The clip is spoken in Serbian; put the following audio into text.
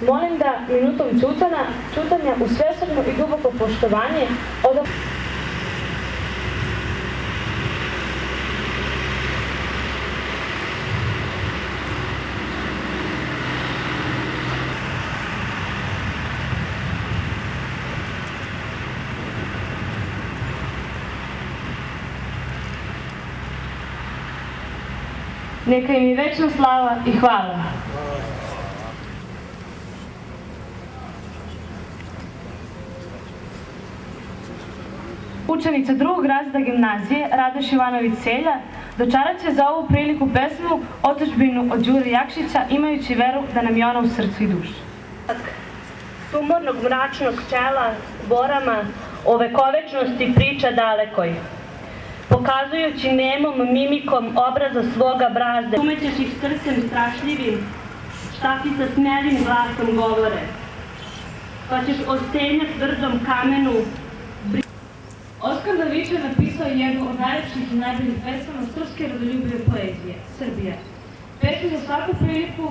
Molim da minutom ćutanja uz svesrdno i duboko poštovanje neka im je večna slava i hvala. Učenica drugog razreda gimnazije Radoš Ivanović Selja dočarat će za ovu priliku pesmu Otadžbinu od Đure Jakšića, imajući veru da nam je ona u srcu i duši. Sumornog mračnog čela s borama o vekovečnosti priča dalekoj, pokazujući nemom mimikom obraza svoga brazde. Umećeš ih srcem strašljivim, šta ti sa smelim glasom govore, pa ćeš o stenjak tvrdom kamenu. Oskar Davičar napisao jednu od najlepših i najboljih pesama srpske rodoljubive poezije, Srbija. Pesmu za svaku priliku